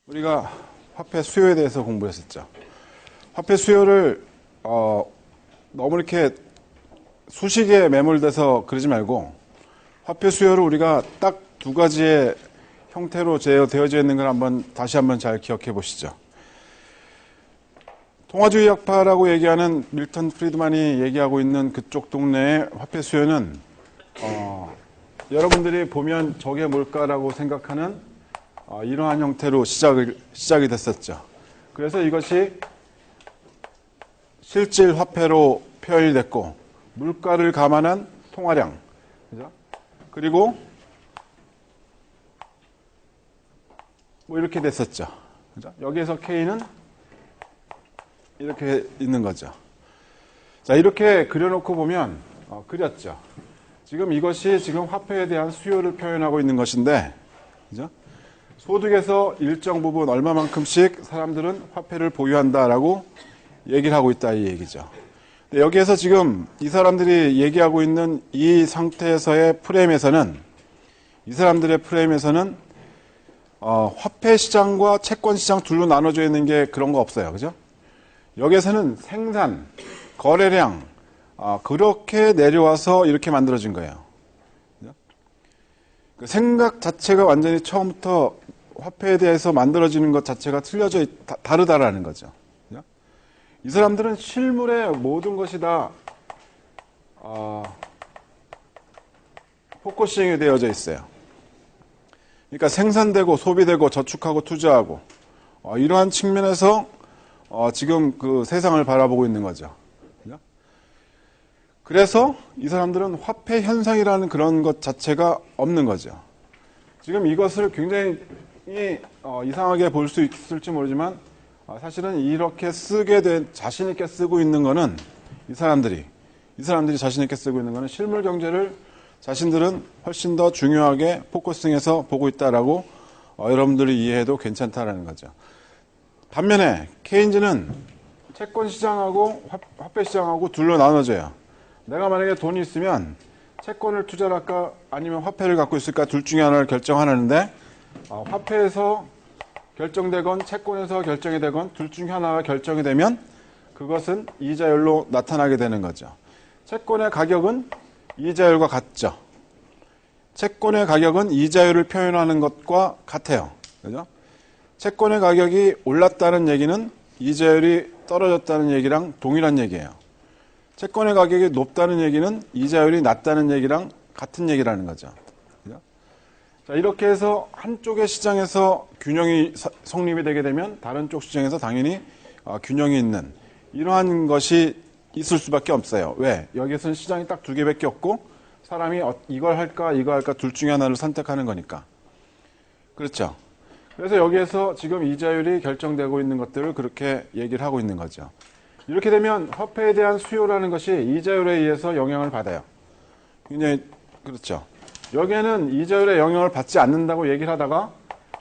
우리가 화폐 수요에 대해서 공부했었죠. 화폐 수요를 너무 이렇게 수식에 매몰돼서 그러지 말고 화폐 수요를 우리가 딱 두 가지의 형태로 되어져 있는 걸 다시 한번 잘 기억해 보시죠. 통화주의 학파라고 얘기하는 밀턴 프리드만이 얘기하고 있는 그쪽 동네의 화폐 수요는 여러분들이 보면 저게 뭘까라고 생각하는 이러한 형태로 시작이 됐었죠. 그래서 이것이 실질 화폐로 표현이 됐고 물가를 감안한 통화량, 그죠? 그리고 뭐 이렇게 됐었죠. 그죠? 여기에서 K는 이렇게 있는 거죠. 자, 이렇게 그려놓고 보면 그렸죠. 지금 이것이 지금 화폐에 대한 수요를 표현하고 있는 것인데, 그죠? 소득에서 일정 부분 얼마만큼씩 사람들은 화폐를 보유한다라고 얘기를 하고 있다 이 얘기죠. 근데 여기에서 지금 이 사람들이 얘기하고 있는 이 상태에서의 프레임에서는 이 사람들의 프레임에서는 화폐 시장과 채권 시장 둘로 나눠져 있는 게 그런 거 없어요. 그죠? 여기에서는 생산, 거래량 그렇게 내려와서 이렇게 만들어진 거예요. 그죠? 그 생각 자체가 완전히 처음부터 화폐에 대해서 만들어지는 것 자체가 다르다라는 거죠. 그죠? 이 사람들은 실물의 모든 것이 다 포커싱이 되어져 있어요. 그러니까 생산되고 소비되고 저축하고 투자하고 이러한 측면에서 지금 그 세상을 바라보고 있는 거죠. 그죠? 그래서 이 사람들은 화폐 현상이라는 그런 것 자체가 없는 거죠. 지금 이것을 굉장히 이상하게 볼 수 있을지 모르지만 사실은 이렇게 자신 있게 쓰고 있는 거는 이 사람들이 자신 있게 쓰고 있는 거는 실물 경제를 자신들은 훨씬 더 중요하게 포커싱해서 보고 있다라고 여러분들이 이해해도 괜찮다라는 거죠. 반면에 케인즈는 채권 시장하고 화폐 시장하고 둘로 나눠져요. 내가 만약에 돈이 있으면 채권을 투자를 할까 아니면 화폐를 갖고 있을까 둘 중에 하나를 결정하는데 화폐에서 결정되건 채권에서 결정이 되건 둘 중에 하나가 결정이 되면 그것은 이자율로 나타나게 되는 거죠. 채권의 가격은 이자율과 같죠. 채권의 가격은 이자율을 표현하는 것과 같아요. 그죠? 채권의 가격이 올랐다는 얘기는 이자율이 떨어졌다는 얘기랑 동일한 얘기예요. 채권의 가격이 높다는 얘기는 이자율이 낮다는 얘기랑 같은 얘기라는 거죠. 그죠? 자, 이렇게 해서 한쪽의 시장에서 균형이 성립이 되게 되면 다른 쪽 시장에서 당연히 균형이 있는 이러한 것이 있을 수밖에 없어요. 왜? 여기에서는 시장이 딱 두 개밖에 없고 사람이 이걸 할까 이거 할까 둘 중에 하나를 선택하는 거니까. 그렇죠? 그래서 여기에서 지금 이자율이 결정되고 있는 것들을 그렇게 얘기를 하고 있는 거죠. 이렇게 되면 화폐에 대한 수요라는 것이 이자율에 의해서 영향을 받아요. 굉장히 그렇죠. 여기에는 이자율의 영향을 받지 않는다고 얘기를 하다가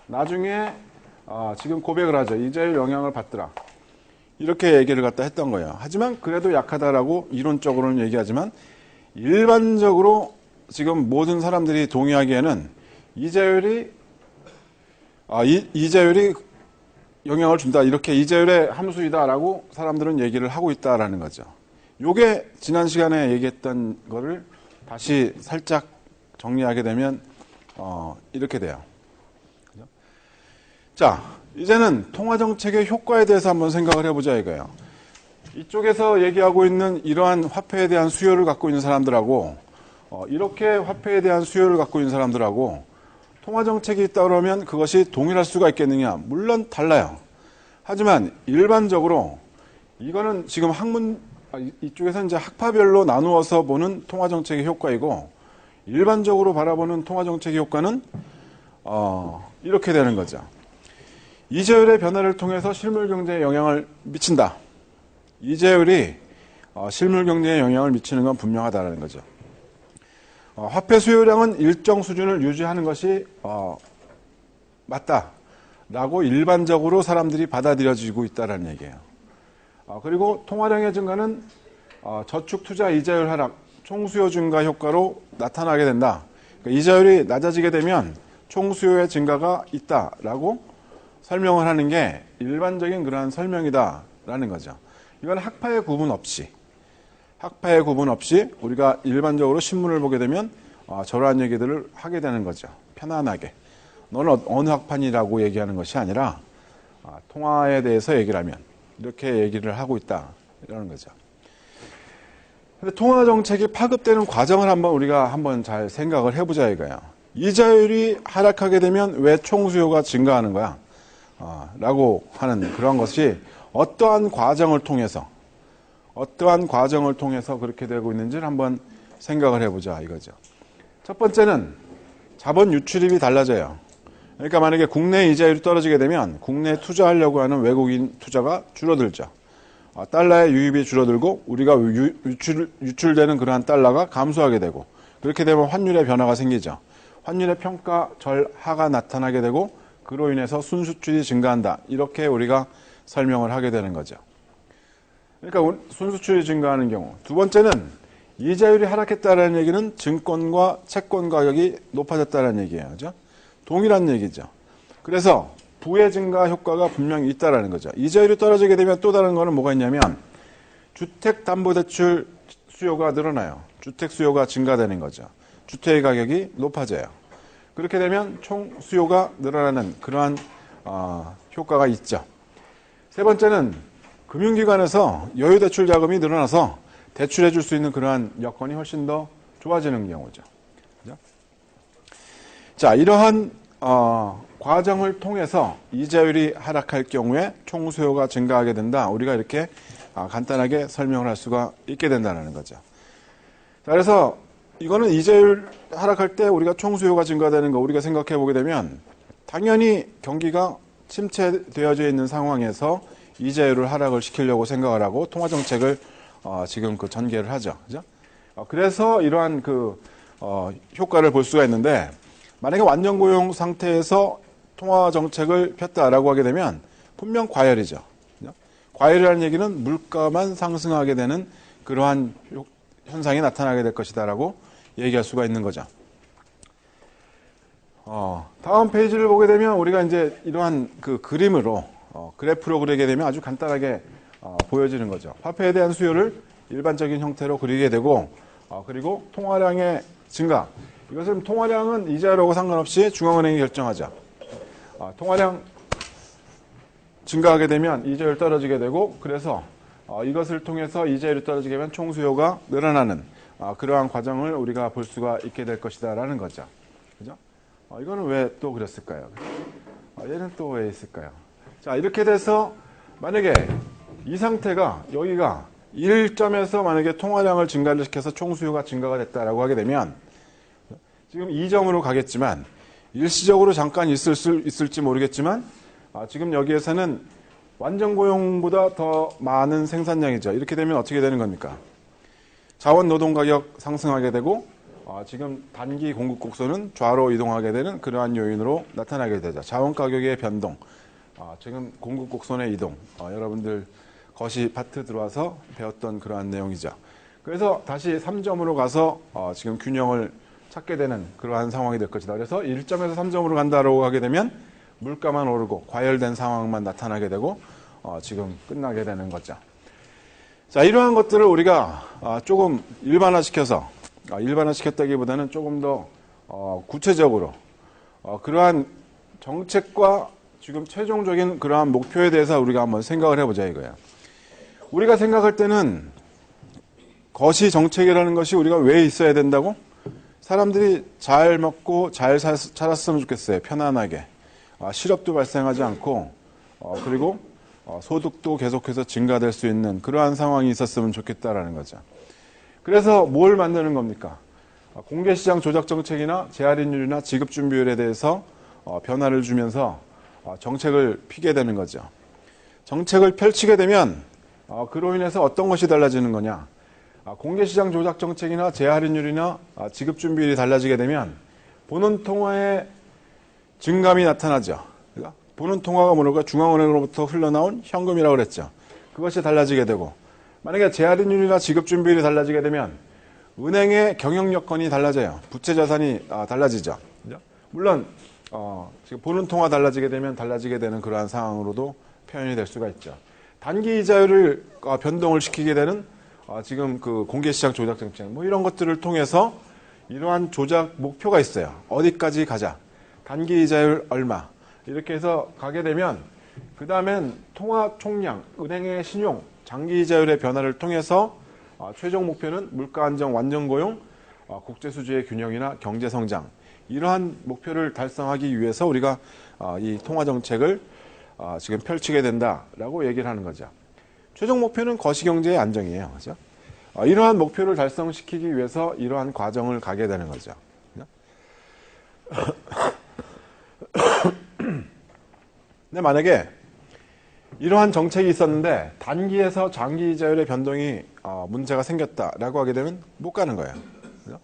나중에 지금 고백을 하죠. 이자율 영향을 받더라. 이렇게 얘기를 갖다 했던 거예요. 하지만 그래도 약하다라고 이론적으로는 얘기하지만 일반적으로 지금 모든 사람들이 동의하기에는 이자율이 영향을 준다. 이렇게 이자율의 함수이다라고 사람들은 얘기를 하고 있다라는 거죠. 요게 지난 시간에 얘기했던 거를 다시 살짝 정리하게 되면 이렇게 돼요. 그죠? 자, 이제는 통화정책의 효과에 대해서 한번 생각을 해보자 이거예요. 이쪽에서 얘기하고 있는 이러한 화폐에 대한 수요를 갖고 있는 사람들하고 이렇게 화폐에 대한 수요를 갖고 있는 사람들하고 통화정책이 있다 그러면 그것이 동일할 수가 있겠느냐? 물론 달라요. 하지만 일반적으로 이거는 지금 이쪽에서 이제 학파별로 나누어서 보는 통화정책의 효과이고 일반적으로 바라보는 통화정책의 효과는 이렇게 되는 거죠. 이자율의 변화를 통해서 실물 경제에 영향을 미친다. 이자율이 실물 경제에 영향을 미치는 건 분명하다는 거죠. 화폐 수요량은 일정 수준을 유지하는 것이 맞다라고 일반적으로 사람들이 받아들여지고 있다는 얘기예요. 그리고 통화량의 증가는 저축 투자 이자율 하락, 총수요 증가 효과로 나타나게 된다. 그러니까 이자율이 낮아지게 되면 총수요의 증가가 있다라고 설명을 하는 게 일반적인 그러한 설명이다라는 거죠. 이건 학파의 구분 없이 우리가 일반적으로 신문을 보게 되면 저러한 얘기들을 하게 되는 거죠. 편안하게. 너는 어느 학파니라고 얘기하는 것이 아니라 통화에 대해서 얘기를 하면 이렇게 얘기를 하고 있다 이러는 거죠. 근데 통화 정책이 파급되는 과정을 우리가 한번 잘 생각을 해보자 이거예요. 이자율이 하락하게 되면 왜 총수요가 증가하는 거야? 라고 하는 그런 것이 어떠한 과정을 통해서 그렇게 되고 있는지를 한번 생각을 해보자 이거죠. 첫 번째는 자본 유출입이 달라져요. 그러니까 만약에 국내 이자율이 떨어지게 되면 국내에 투자하려고 하는 외국인 투자가 줄어들죠. 달러의 유입이 줄어들고 우리가 유출되는 그러한 달러가 감소하게 되고 그렇게 되면 환율의 변화가 생기죠. 환율의 평가 절하가 나타나게 되고 그로 인해서 순수출이 증가한다. 이렇게 우리가 설명을 하게 되는 거죠. 그러니까 순수출이 증가하는 경우. 두 번째는 이자율이 하락했다는 얘기는 증권과 채권 가격이 높아졌다는 얘기예요. 그죠? 동일한 얘기죠. 그래서 부의 증가 효과가 분명히 있다는 거죠. 이자율이 떨어지게 되면 또 다른 거는 뭐가 있냐면 주택담보대출 수요가 늘어나요. 주택 수요가 증가되는 거죠. 주택의 가격이 높아져요. 그렇게 되면 총 수요가 늘어나는 그러한 효과가 있죠. 세 번째는 금융기관에서 여유대출 자금이 늘어나서 대출해 줄 수 있는 그러한 여건이 훨씬 더 좋아지는 경우죠. 그죠? 자, 이러한 과정을 통해서 이자율이 하락할 경우에 총 수요가 증가하게 된다. 우리가 이렇게 간단하게 설명을 할 수가 있게 된다는 거죠. 자, 그래서 이거는 이자율 하락할 때 우리가 총 수요가 증가되는 거 우리가 생각해 보게 되면 당연히 경기가 침체되어져 있는 상황에서 이자율을 하락을 시키려고 생각을 하고 통화 정책을 지금 전개를 하죠. 그죠? 그래서 이러한 효과를 볼 수가 있는데 만약에 완전 고용 상태에서 통화 정책을 폈다라고 하게 되면 분명 과열이죠. 그죠? 과열이라는 얘기는 물가만 상승하게 되는 그러한 현상이 나타나게 될 것이다라고 얘기할 수가 있는 거죠. 다음 페이지를 보게 되면 우리가 이제 이러한 그림으로 그래프로 그리게 되면 아주 간단하게 보여지는 거죠. 화폐에 대한 수요를 일반적인 형태로 그리게 되고 그리고 통화량의 증가. 이것은 통화량은 이자율하고 상관없이 중앙은행이 결정하죠. 통화량 증가하게 되면 이자율 떨어지게 되고 그래서 이것을 통해서 이자율이 떨어지게 되면 총수요가 늘어나는 그러한 과정을 우리가 볼 수가 있게 될 것이다라는 거죠. 그죠? 이거는 왜 또 그랬을까요? 얘는 또 왜 있을까요? 자, 이렇게 돼서 만약에 이 상태가 여기가 1점에서 만약에 통화량을 증가를 시켜서 총수요가 증가가 됐다라고 하게 되면 지금 2점으로 가겠지만 일시적으로 잠깐 있을지 모르겠지만 지금 여기에서는 완전 고용보다 더 많은 생산량이죠. 이렇게 되면 어떻게 되는 겁니까? 자원 노동 가격 상승하게 되고 지금 단기 공급 곡선은 좌로 이동하게 되는 그러한 요인으로 나타나게 되죠. 자원 가격의 변동, 지금 공급 곡선의 이동, 여러분들 거시 파트 들어와서 배웠던 그러한 내용이죠. 그래서 다시 3점으로 가서 지금 균형을 찾게 되는 그러한 상황이 될 것이다. 그래서 1점에서 3점으로 간다라고 하게 되면 물가만 오르고 과열된 상황만 나타나게 되고 지금 끝나게 되는 거죠. 자, 이러한 것들을 우리가 조금 일반화시켰다기보다는 조금 더 구체적으로 그러한 정책과 지금 최종적인 그러한 목표에 대해서 우리가 한번 생각을 해보자 이거야. 우리가 생각할 때는 거시 정책이라는 것이 우리가 왜 있어야 된다고? 사람들이 잘 먹고 잘 살았으면 좋겠어요. 편안하게. 실업도 발생하지 않고 그리고 소득도 계속해서 증가될 수 있는 그러한 상황이 있었으면 좋겠다라는 거죠. 그래서 뭘 만드는 겁니까? 공개시장 조작 정책이나 재할인율이나 지급준비율에 대해서 변화를 주면서 정책을 피게 되는 거죠. 정책을 펼치게 되면 그로 인해서 어떤 것이 달라지는 거냐? 공개시장 조작 정책이나 재할인율이나 지급준비율이 달라지게 되면 보는 통화의 증감이 나타나죠. 그러니까 보는 통화가 뭐랄까 중앙은행으로부터 흘러나온 현금이라고 그랬죠. 그것이 달라지게 되고 만약에 재할인율이나 지급준비율이 달라지게 되면 은행의 경영 여건이 달라져요. 부채 자산이 달라지죠. 물론 지금 보는 통화 달라지게 되면 달라지게 되는 그러한 상황으로도 표현이 될 수가 있죠. 단기 이자율을 변동을 시키게 되는 지금 그 공개시장 조작 정책 뭐 이런 것들을 통해서 이러한 조작 목표가 있어요. 어디까지 가자. 단기 이자율 얼마. 이렇게 해서 가게 되면 그 다음엔 통화 총량, 은행의 신용, 장기 이자율의 변화를 통해서 최종 목표는 물가 안정, 완전 고용, 국제 수지의 균형이나 경제 성장 이러한 목표를 달성하기 위해서 우리가 이 통화 정책을 지금 펼치게 된다라고 얘기를 하는 거죠. 최종 목표는 거시경제의 안정이에요. 그죠? 이러한 목표를 달성시키기 위해서 이러한 과정을 가게 되는 거죠. 근데 만약에 이러한 정책이 있었는데 단기에서 장기 이자율의 변동이 문제가 생겼다라고 하게 되면 못 가는 거예요. 그죠?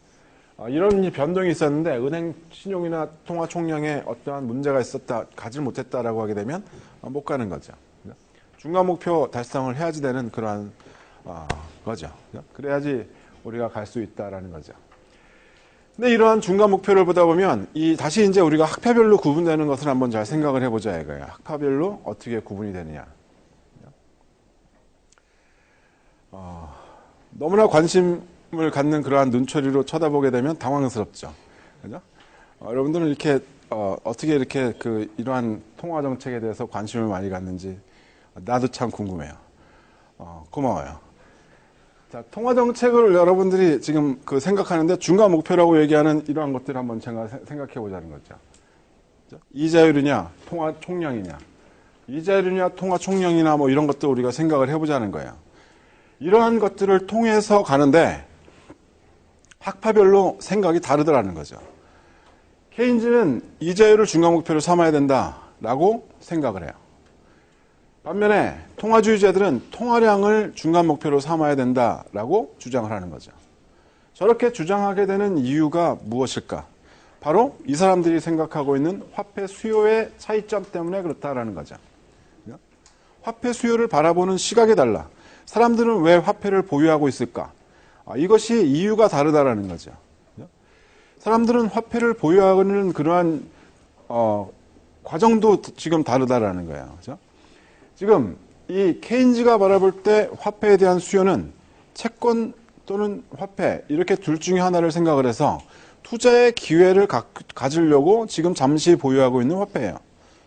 이런 변동이 있었는데 은행 신용이나 통화 총량에 어떠한 문제가 있었다, 가지 못했다라고 하게 되면 못 가는 거죠. 그죠? 중간 목표 달성을 해야지 되는 그러한 거죠. 그죠? 그래야지 우리가 갈 수 있다라는 거죠. 근데 이러한 중간 목표를 보다 보면 다시 이제 우리가 학파별로 구분되는 것을 한번 잘 생각을 해보자 이거예요. 학파별로 어떻게 구분이 되느냐. 너무나 관심을 갖는 그러한 눈초리로 쳐다보게 되면 당황스럽죠. 그죠? 여러분들은 이렇게 어떻게 이렇게 이러한 통화 정책에 대해서 관심을 많이 갖는지 나도 참 궁금해요. 고마워요. 자, 통화 정책을 여러분들이 지금 생각하는데 중간 목표라고 얘기하는 이러한 것들을 한번 생각해 보자는 거죠. 이자율이냐, 통화 총량이냐, 이자율이냐, 통화 총량이나 뭐 이런 것도 우리가 생각을 해보자는 거예요. 이러한 것들을 통해서 가는데 학파별로 생각이 다르더라는 거죠. 케인즈는 이자율을 중간 목표로 삼아야 된다라고 생각을 해요. 반면에 통화주의자들은 통화량을 중간 목표로 삼아야 된다라고 주장을 하는 거죠. 저렇게 주장하게 되는 이유가 무엇일까? 바로 이 사람들이 생각하고 있는 화폐 수요의 차이점 때문에 그렇다라는 거죠. 화폐 수요를 바라보는 시각이 달라. 사람들은 왜 화폐를 보유하고 있을까? 이것이 이유가 다르다라는 거죠. 사람들은 화폐를 보유하는 그러한 과정도 지금 다르다라는 거예요. 그죠? 지금 이 케인즈가 바라볼 때 화폐에 대한 수요는 채권 또는 화폐 이렇게 둘 중에 하나를 생각을 해서 투자의 기회를 가지려고 지금 잠시 보유하고 있는 화폐예요.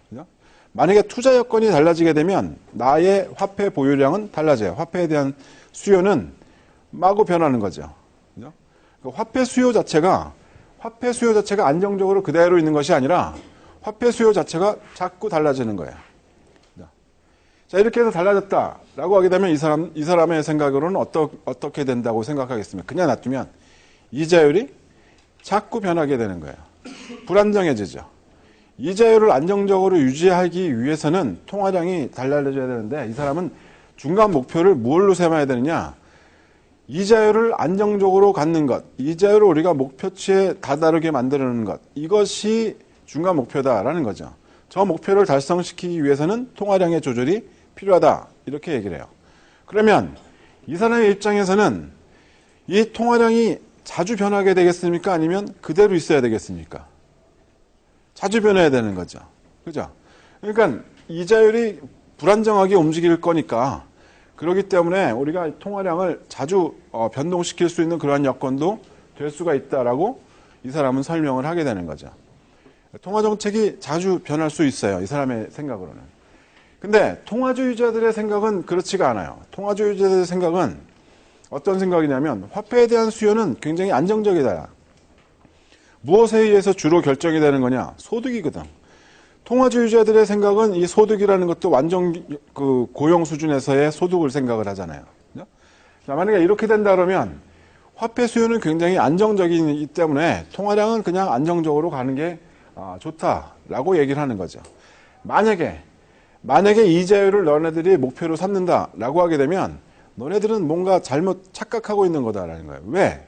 그죠? 만약에 투자 여건이 달라지게 되면 나의 화폐 보유량은 달라져요. 화폐에 대한 수요는 마구 변하는 거죠. 그죠? 화폐 수요 자체가 안정적으로 그대로 있는 것이 아니라 화폐 수요 자체가 자꾸 달라지는 거예요. 자, 이렇게 해서 달라졌다라고 하게 되면 이 사람의 생각으로는 어떻게 된다고 생각하겠습니까? 그냥 놔두면 이자율이 자꾸 변하게 되는 거예요. 불안정해지죠. 이자율을 안정적으로 유지하기 위해서는 통화량이 달라져야 되는데 이 사람은 중간 목표를 뭘로 삼아야 되느냐? 이자율을 안정적으로 갖는 것, 이자율을 우리가 목표치에 다다르게 만드는 것, 이것이 중간 목표다라는 거죠. 저 목표를 달성시키기 위해서는 통화량의 조절이 필요하다 이렇게 얘기를 해요. 그러면 이 사람의 입장에서는 이 통화량이 자주 변하게 되겠습니까? 아니면 그대로 있어야 되겠습니까? 자주 변해야 되는 거죠. 그죠? 그러니까 이자율이 불안정하게 움직일 거니까 그렇기 때문에 우리가 통화량을 자주 변동시킬 수 있는 그러한 여건도 될 수가 있다라고 이 사람은 설명을 하게 되는 거죠. 통화 정책이 자주 변할 수 있어요. 이 사람의 생각으로는. 근데 통화주의자들의 생각은 그렇지가 않아요. 통화주의자들의 생각은 어떤 생각이냐면 화폐에 대한 수요는 굉장히 안정적이다. 무엇에 의해서 주로 결정이 되는 거냐? 소득이거든. 통화주의자들의 생각은 이 소득이라는 것도 완전 고용 수준에서의 소득을 생각을 하잖아요. 자, 만약에 이렇게 된다 그러면 화폐 수요는 굉장히 안정적이기 때문에 통화량은 그냥 안정적으로 가는 게 좋다라고 얘기를 하는 거죠. 만약에 이자율을 너네들이 목표로 삼는다라고 하게 되면 너네들은 뭔가 잘못 착각하고 있는 거다라는 거예요. 왜?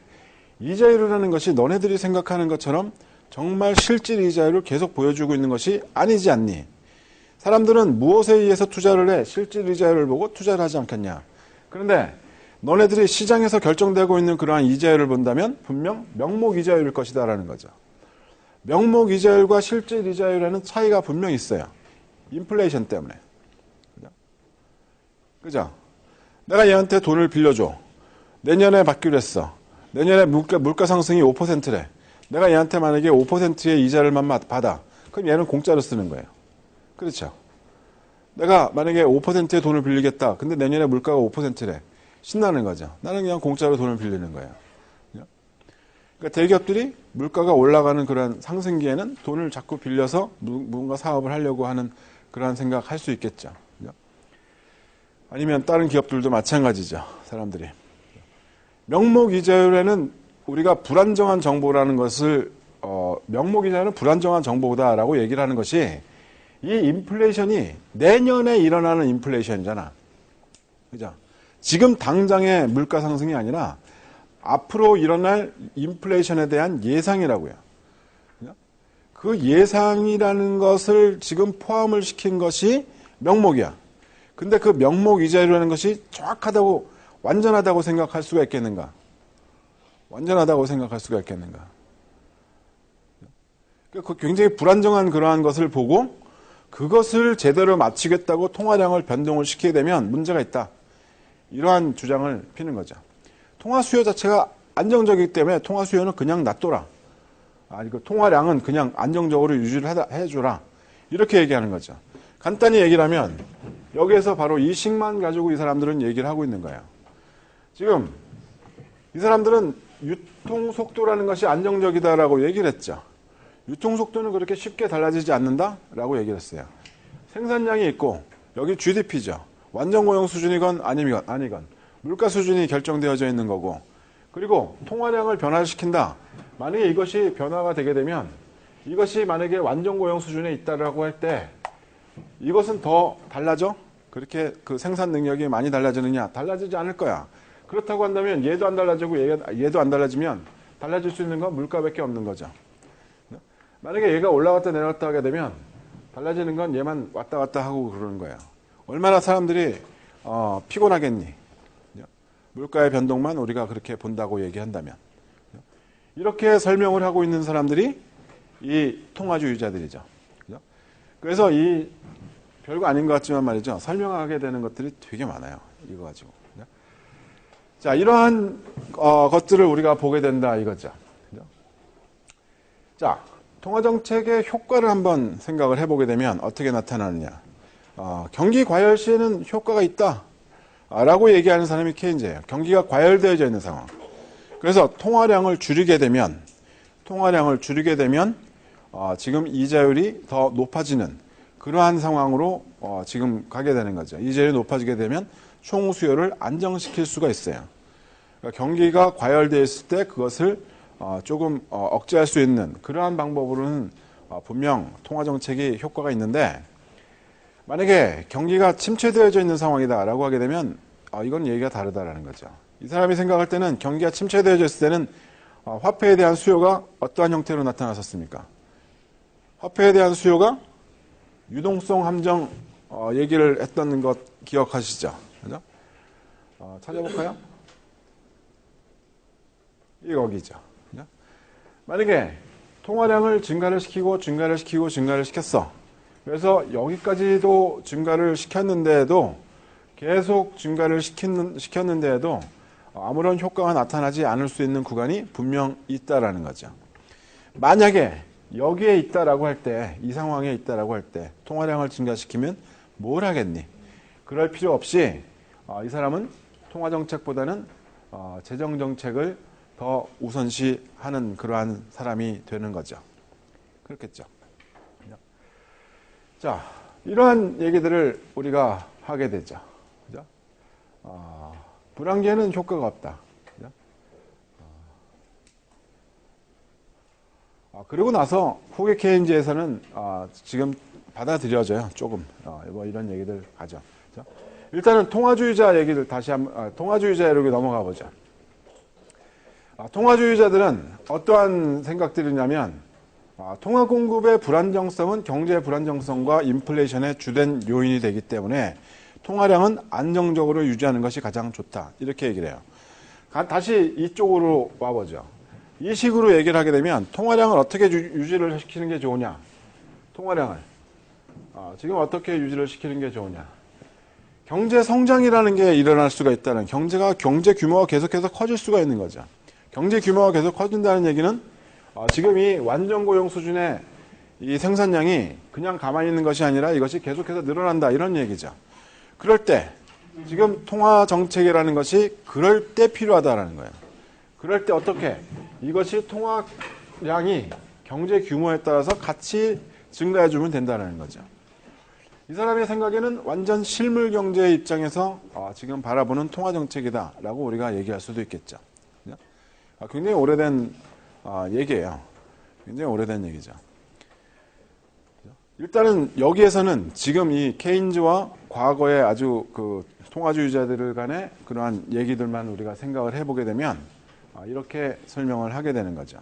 이자율이라는 것이 너네들이 생각하는 것처럼 정말 실질 이자율을 계속 보여주고 있는 것이 아니지 않니? 사람들은 무엇에 의해서 투자를 해? 실질 이자율을 보고 투자를 하지 않겠냐? 그런데 너네들이 시장에서 결정되고 있는 그러한 이자율을 본다면 분명 명목 이자율일 것이다라는 거죠. 명목 이자율과 실질 이자율에는 차이가 분명히 있어요. 인플레이션 때문에. 그죠? 내가 얘한테 돈을 빌려줘. 내년에 받기로 했어. 내년에 물가 상승이 5%래. 내가 얘한테 만약에 5%의 이자를만 받아. 그럼 얘는 공짜로 쓰는 거예요. 그렇죠? 내가 만약에 5%의 돈을 빌리겠다. 근데 내년에 물가가 5%래. 신나는 거죠. 나는 그냥 공짜로 돈을 빌리는 거예요. 그러니까 대기업들이 물가가 올라가는 그런 상승기에는 돈을 자꾸 빌려서 뭔가 사업을 하려고 하는 그런 생각할 수 있겠죠. 아니면 다른 기업들도 마찬가지죠. 사람들이. 명목 이자율에는 우리가 불안정한 정보라는 것을 명목 이자율은 불안정한 정보다라고 얘기를 하는 것이 이 인플레이션이 내년에 일어나는 인플레이션이잖아. 그죠? 지금 당장의 물가 상승이 아니라 앞으로 일어날 인플레이션에 대한 예상이라고요. 그 예상이라는 것을 지금 포함을 시킨 것이 명목이야. 근데 그 명목 이자율이라는 것이 정확하다고, 완전하다고 생각할 수가 있겠는가? 완전하다고 생각할 수가 있겠는가? 굉장히 불안정한 그러한 것을 보고 그것을 제대로 맞추겠다고 통화량을 변동을 시키게 되면 문제가 있다. 이러한 주장을 피는 거죠. 통화 수요 자체가 안정적이기 때문에 통화 수요는 그냥 놔둬라. 통화량은 그냥 안정적으로 유지를 해줘라. 이렇게 얘기하는 거죠. 간단히 얘기를 하면 여기에서 바로 이 식만 가지고 이 사람들은 얘기를 하고 있는 거예요. 지금 이 사람들은 유통 속도라는 것이 안정적이다라고 얘기를 했죠. 유통 속도는 그렇게 쉽게 달라지지 않는다라고 얘기를 했어요. 생산량이 있고 여기 GDP죠. 완전 고용 수준이건 아니건 물가 수준이 결정되어져 있는 거고, 그리고 통화량을 변화시킨다. 만약에 이것이 변화가 되게 되면 이것이 만약에 완전 고용 수준에 있다라고 할 때 이것은 더 달라져? 그렇게 그 생산 능력이 많이 달라지느냐? 달라지지 않을 거야. 그렇다고 한다면 얘도 안 달라지고 얘도 안 달라지면 달라질 수 있는 건 물가밖에 없는 거죠. 만약에 얘가 올라갔다 내려갔다 하게 되면 달라지는 건 얘만 왔다 갔다 하고 그러는 거예요. 얼마나 사람들이 피곤하겠니? 물가의 변동만 우리가 그렇게 본다고 얘기한다면. 이렇게 설명을 하고 있는 사람들이 이 통화주의자들이죠. 그래서 이 별거 아닌 것 같지만 말이죠. 설명하게 되는 것들이 되게 많아요. 이거 가지고. 자, 이러한 것들을 우리가 보게 된다 이거죠. 자, 통화정책의 효과를 한번 생각을 해보게 되면 어떻게 나타나느냐. 경기 과열 시에는 효과가 있다. 라고 얘기하는 사람이 케인즈예요. 경기가 과열되어져 있는 상황. 그래서 통화량을 줄이게 되면 지금 이자율이 더 높아지는 그러한 상황으로 지금 가게 되는 거죠. 이자율이 높아지게 되면 총 수요를 안정시킬 수가 있어요. 그러니까 경기가 과열되어 있을 때 그것을 조금 억제할 수 있는 그러한 방법으로는 분명 통화정책이 효과가 있는데, 만약에 경기가 침체되어져 있는 상황이다라고 하게 되면 이건 얘기가 다르다라는 거죠. 이 사람이 생각할 때는 경기가 침체되어져 있을 때는 화폐에 대한 수요가 어떠한 형태로 나타났었습니까? 화폐에 대한 수요가 유동성 함정 얘기를 했던 것 기억하시죠? 그죠? 찾아볼까요? 이 거기죠. 그죠? 만약에 통화량을 증가를 시켰어. 그래서 여기까지도 증가를 시켰는데도 계속 증가를 시켰는데도 아무런 효과가 나타나지 않을 수 있는 구간이 분명 있다라는 거죠. 만약에 여기에 있다라고 할 때, 이 상황에 있다라고 할 때 통화량을 증가시키면 뭘 하겠니? 그럴 필요 없이 이 사람은 통화정책보다는 재정정책을 더 우선시하는 그러한 사람이 되는 거죠. 그렇겠죠. 자, 이러한 얘기들을 우리가 하게 되죠. 그죠? 불황기에는 효과가 없다. 그죠? 그리고 나서 후기 케인즈에서는 지금 받아들여져요. 조금 뭐 이런 얘기들 하죠. 그죠? 일단은 통화주의자 얘기를 다시 한번 통화주의자 이렇게 넘어가 보죠. 통화주의자들은 어떠한 생각들이냐면 통화 공급의 불안정성은 경제의 불안정성과 인플레이션의 주된 요인이 되기 때문에 통화량은 안정적으로 유지하는 것이 가장 좋다. 이렇게 얘기를 해요. 다시 이쪽으로 와보죠. 이 식으로 얘기를 하게 되면 통화량을 어떻게 유지를 시키는 게 좋으냐? 통화량을 지금 어떻게 유지를 시키는 게 좋으냐? 경제 성장이라는 게 일어날 수가 있다는, 경제 규모가 계속해서 커질 수가 있는 거죠. 경제 규모가 계속 커진다는 얘기는 지금 이 완전 고용 수준의 이 생산량이 그냥 가만히 있는 것이 아니라 이것이 계속해서 늘어난다, 이런 얘기죠. 그럴 때 지금 통화 정책이라는 것이 그럴 때 필요하다라는 거예요. 그럴 때 어떻게 이것이 통화량이 경제 규모에 따라서 같이 증가해 주면 된다는 거죠. 이 사람의 생각에는 완전 실물 경제 입장에서 지금 바라보는 통화 정책이다라고 우리가 얘기할 수도 있겠죠. 굉장히 오래된 얘기예요. 굉장히 오래된 얘기죠. 일단은 여기에서는 지금 이 케인즈와 과거의 아주 그 통화주의자들 간의 그러한 얘기들만 우리가 생각을 해보게 되면 이렇게 설명을 하게 되는 거죠.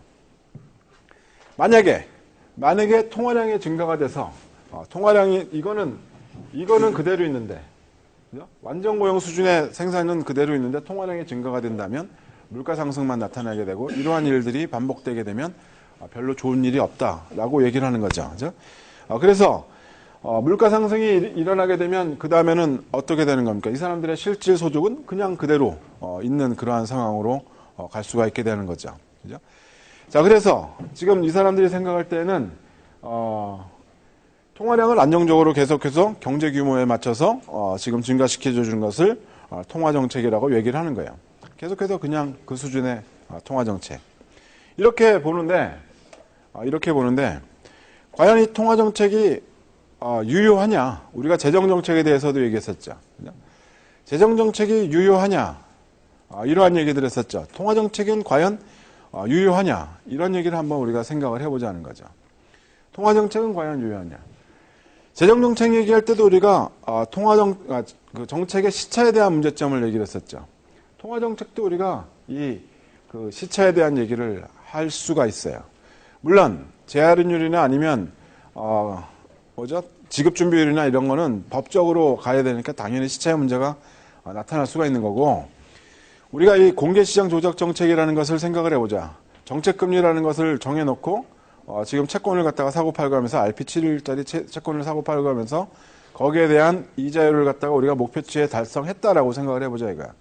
만약에 통화량의 증가가 돼서 통화량이 이거는 그대로 있는데, 완전 고용 수준의 생산은 그대로 있는데 통화량이 증가가 된다면 물가 상승만 나타나게 되고, 이러한 일들이 반복되게 되면 별로 좋은 일이 없다라고 얘기를 하는 거죠. 그죠? 그래서 물가 상승이 일어나게 되면 그 다음에는 어떻게 되는 겁니까? 이 사람들의 실질 소득은 그냥 그대로 있는 그러한 상황으로 갈 수가 있게 되는 거죠. 그죠? 자, 그래서 지금 이 사람들이 생각할 때는 통화량을 안정적으로 계속해서 경제 규모에 맞춰서 지금 증가시켜 주는 것을 통화 정책이라고 얘기를 하는 거예요. 계속해서 그냥 그 수준의 통화 정책. 이렇게 보는데 과연 이 통화 정책이 유효하냐? 우리가 재정 정책에 대해서도 얘기했었죠. 재정 정책이 유효하냐? 이러한 얘기들 했었죠. 통화 정책은 과연 유효하냐? 이런 얘기를 한번 우리가 생각을 해보자는 거죠. 통화 정책은 과연 유효하냐? 재정 정책 얘기할 때도 우리가 그 정책의 시차에 대한 문제점을 얘기를 했었죠. 통화 정책도 우리가 그 시차에 대한 얘기를 할 수가 있어요. 물론 재할인율이나 아니면 지급 준비율이나 이런 거는 법적으로 가야 되니까 당연히 시차의 문제가 나타날 수가 있는 거고, 우리가 이 공개시장 조작 정책이라는 것을 생각을 해보자. 정책금리라는 것을 정해놓고 지금 채권을 갖다가 사고 팔고 하면서 RP7일짜리 채권을 사고 팔고 하면서 거기에 대한 이자율을 갖다가 우리가 목표치에 달성했다라고 생각을 해보자 이거야.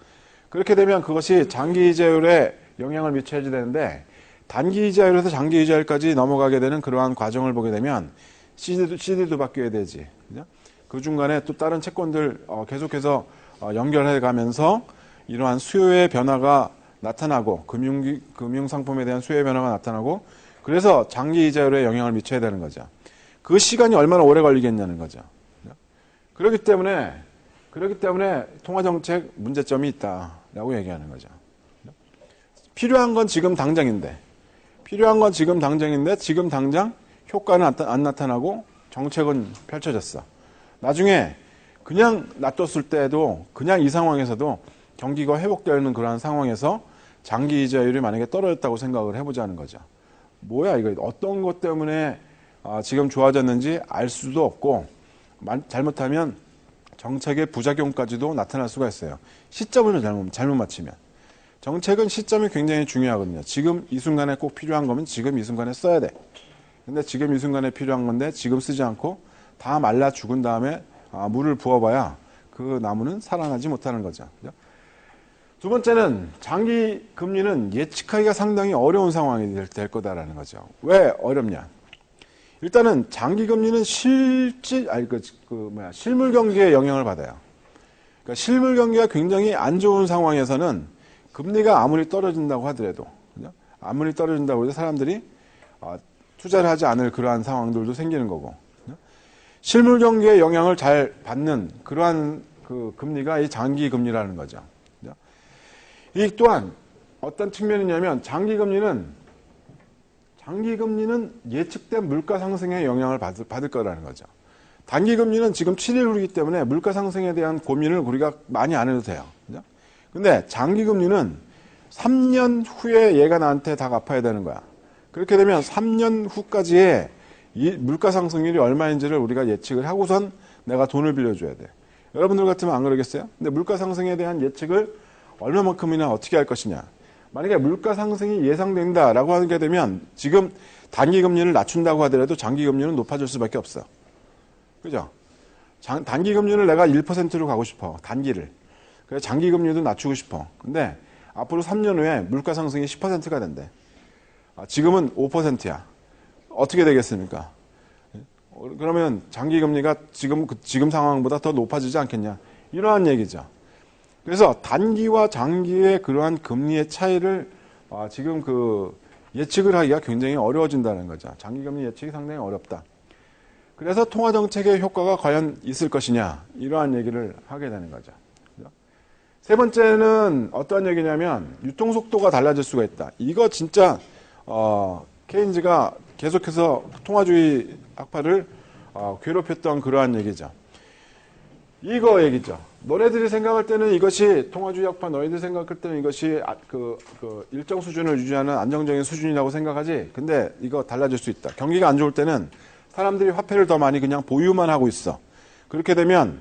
그렇게 되면 그것이 장기 이자율에 영향을 미쳐야지 되는데, 단기 이자율에서 장기 이자율까지 넘어가게 되는 그러한 과정을 보게 되면 CD도 바뀌어야 되지. 그죠? 그 중간에 또 다른 채권들 계속해서 연결해 가면서 이러한 수요의 변화가 나타나고, 금융상품에 대한 수요의 변화가 나타나고, 그래서 장기 이자율에 영향을 미쳐야 되는 거죠. 그 시간이 얼마나 오래 걸리겠냐는 거죠. 그렇기 때문에 통화정책 문제점이 있다라고 얘기하는 거죠. 필요한 건 지금 당장인데 지금 당장 효과는 안 나타나고 정책은 펼쳐졌어. 나중에 그냥 놔뒀을 때도, 그냥 이 상황에서도 경기가 회복되는 그러한 상황에서 장기 이자율이 만약에 떨어졌다고 생각을 해보자는 거죠. 뭐야 이거, 어떤 것 때문에 지금 좋아졌는지 알 수도 없고, 잘못하면 정책의 부작용까지도 나타날 수가 있어요. 시점을 잘못 맞추면. 정책은 시점이 굉장히 중요하거든요. 지금 이 순간에 꼭 필요한 거면 지금 이 순간에 써야 돼. 근데 지금 이 순간에 필요한 건데 지금 쓰지 않고 다 말라 죽은 다음에 물을 부어봐야 그 나무는 살아나지 못하는 거죠. 그죠? 두 번째는 장기 금리는 예측하기가 상당히 어려운 상황이 될 거다라는 거죠. 왜 어렵냐? 일단은 장기 금리는 실물 경기에 영향을 받아요. 그러니까 실물 경기가 굉장히 안 좋은 상황에서는 금리가 아무리 떨어진다고 하더라도, 그죠? 아무리 떨어진다고 해도 사람들이 투자를 하지 않을 그러한 상황들도 생기는 거고, 그죠? 실물 경기에 영향을 잘 받는 그러한 그 금리가 이 장기 금리라는 거죠. 그죠? 이 또한 어떤 측면이냐면 장기 금리는 예측된 물가 상승에 영향을 받을 거라는 거죠. 단기 금리는 지금 7일이기 때문에 물가 상승에 대한 고민을 우리가 많이 안 해도 돼요. 그죠? 근데 장기 금리는 3년 후에 얘가 나한테 다 갚아야 되는 거야. 그렇게 되면 3년 후까지의 이 물가 상승률이 얼마인지를 우리가 예측을 하고선 내가 돈을 빌려줘야 돼. 여러분들 같으면 안 그러겠어요? 근데 물가 상승에 대한 예측을 얼마만큼이나 어떻게 할 것이냐. 만약에 물가 상승이 예상된다라고 하게 되면 지금 단기 금리를 낮춘다고 하더라도 장기 금리는 높아질 수밖에 없어. 그죠? 단기 금리를 내가 1%로 가고 싶어. 단기를. 그래서 장기 금리도 낮추고 싶어. 근데 앞으로 3년 후에 물가 상승이 10%가 된대. 지금은 5%야. 어떻게 되겠습니까? 그러면 장기 금리가 지금 상황보다 더 높아지지 않겠냐? 이러한 얘기죠. 그래서 단기와 장기의 그러한 금리의 차이를 지금 예측을 하기가 굉장히 어려워진다는 거죠. 장기 금리 예측이 상당히 어렵다. 그래서 통화 정책의 효과가 과연 있을 것이냐? 이러한 얘기를 하게 되는 거죠. 세 번째는 어떤 얘기냐면 유통 속도가 달라질 수가 있다. 이거 진짜 케인즈가 계속해서 통화주의 학파를 괴롭혔던 그러한 얘기죠. 이거 얘기죠. 너네들이 생각할 때는 이것이 통화주의 학파, 너희들 생각할 때는 이것이 일정 수준을 유지하는 안정적인 수준이라고 생각하지. 근데 이거 달라질 수 있다. 경기가 안 좋을 때는 사람들이 화폐를 더 많이 그냥 보유만 하고 있어. 그렇게 되면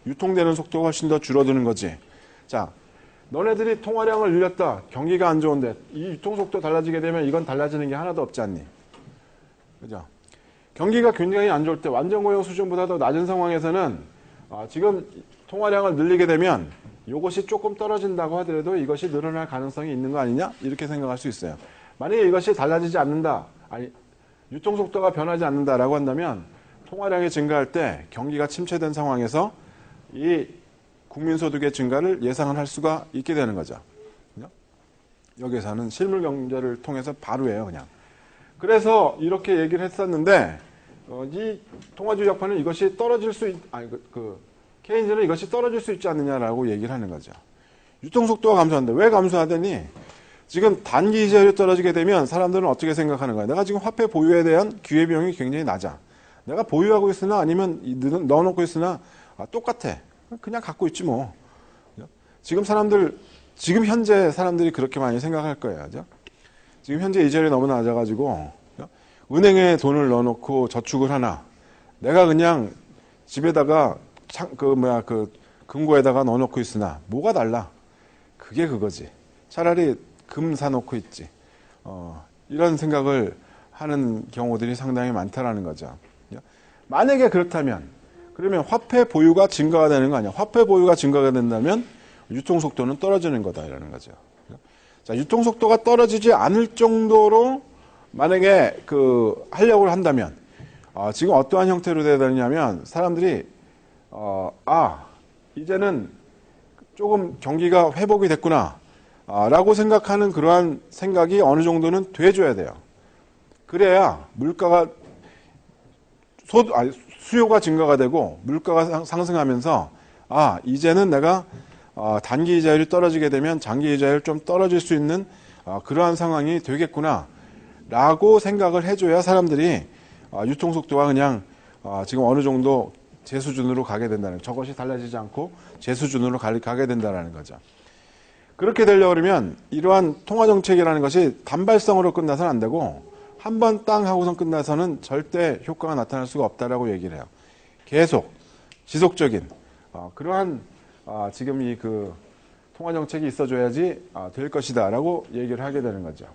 유통되는 속도가 훨씬 더 줄어드는 거지. 자, 너네들이 통화량을 늘렸다. 경기가 안 좋은데 이 유통 속도 달라지게 되면 이건 달라지는 게 하나도 없지 않니? 그죠? 경기가 굉장히 안 좋을 때 완전 고용 수준보다 더 낮은 상황에서는 지금 통화량을 늘리게 되면 이것이 조금 떨어진다고 하더라도 이것이 늘어날 가능성이 있는 거 아니냐? 이렇게 생각할 수 있어요. 만약에 이것이 달라지지 않는다. 유통 속도가 변하지 않는다라고 한다면 통화량이 증가할 때 경기가 침체된 상황에서 이 국민소득의 증가를 예상을 할 수가 있게 되는 거죠. 여기에서는 실물 경제를 통해서 바로예요, 그냥. 그래서 이렇게 얘기를 했었는데 이 통화주의 학파는 이것이 떨어질 수 케인즈는 이것이 떨어질 수 있지 않느냐라고 얘기를 하는 거죠. 유통 속도가 감소하는데 왜 감소하더니 지금 단기 이자율이 떨어지게 되면 사람들은 어떻게 생각하는 거야? 내가 지금 화폐 보유에 대한 기회비용이 굉장히 낮아. 내가 보유하고 있으나 아니면 넣어놓고 있으나 똑같아. 그냥 갖고 있지 뭐. 지금 현재 사람들이 그렇게 많이 생각할 거예요. 그죠? 지금 현재 이자율이 너무 낮아가지고 은행에 돈을 넣어놓고 저축을 하나. 내가 그냥 집에다가 금고에다가 넣어놓고 있으나 뭐가 달라? 그게 그거지. 차라리 금 사놓고 있지. 이런 생각을 하는 경우들이 상당히 많다라는 거죠. 만약에 그렇다면 그러면 화폐 보유가 증가가 되는 거 아니야? 화폐 보유가 증가가 된다면 유통 속도는 떨어지는 거다 이라는 거죠. 자, 유통 속도가 떨어지지 않을 정도로 만약에 하려고 한다면 지금 어떠한 형태로 돼야 되냐면 사람들이 이제는 조금 경기가 회복이 됐구나 라고 생각하는 그러한 생각이 어느 정도는 돼줘야 돼요. 그래야 물가가 수요가 증가가 되고 물가가 상승하면서 이제는 내가 단기 이자율이 떨어지게 되면 장기 이자율 좀 떨어질 수 있는 그러한 상황이 되겠구나 라고 생각을 해줘야 사람들이 유통 속도가 그냥 지금 어느 정도 제 수준으로 가게 된다는, 저것이 달라지지 않고 제 수준으로 가게 된다는 거죠. 그렇게 되려고 그러면 이러한 통화정책이라는 것이 단발성으로 끝나서는 안 되고 한 번 땅 하고선 끝나서는 절대 효과가 나타날 수가 없다라고 얘기를 해요. 계속 지속적인 그러한 지금 이 통화정책이 있어줘야지 될 것이다라고 얘기를 하게 되는 거죠.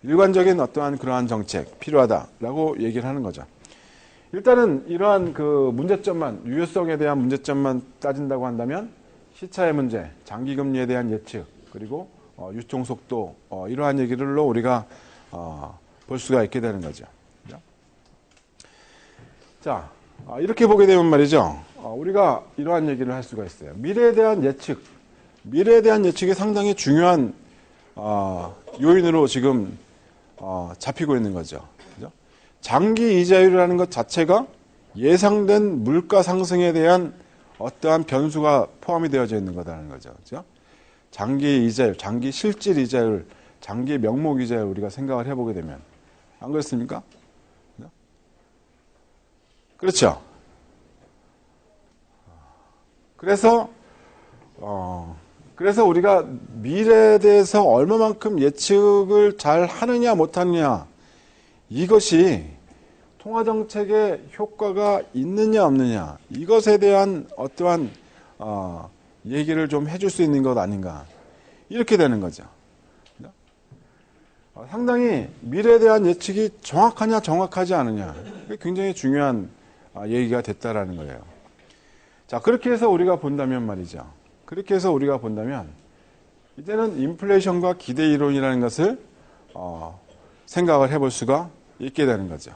일관적인 어떠한 그러한 정책 필요하다라고 얘기를 하는 거죠. 일단은 이러한 문제점만, 유효성에 대한 문제점만 따진다고 한다면 시차의 문제, 장기금리에 대한 예측, 그리고 유통속도 이러한 얘기들로 우리가 볼 수가 있게 되는 거죠. 자, 이렇게 보게 되면 말이죠. 우리가 이러한 얘기를 할 수가 있어요. 미래에 대한 예측이 상당히 중요한 요인으로 지금 잡히고 있는 거죠. 그죠? 장기 이자율이라는 것 자체가 예상된 물가 상승에 대한 어떠한 변수가 포함이 되어져 있는 거다라는 거죠. 그죠? 장기 이자율, 장기 실질 이자율, 장기 명목 이자율 우리가 생각을 해보게 되면 안 그렇습니까? 그렇죠? 그래서 우리가 미래에 대해서 얼마만큼 예측을 잘 하느냐 못하느냐 이것이 통화정책의 효과가 있느냐 없느냐 이것에 대한 어떠한 얘기를 좀 해줄 수 있는 것 아닌가 이렇게 되는 거죠. 상당히 미래에 대한 예측이 정확하냐 정확하지 않느냐 굉장히 중요한 얘기가 됐다라는 거예요. 자, 그렇게 해서 우리가 본다면 말이죠. 그렇게 해서 우리가 본다면 이제는 인플레이션과 기대 이론이라는 것을 생각을 해볼 수가 있게 되는 거죠.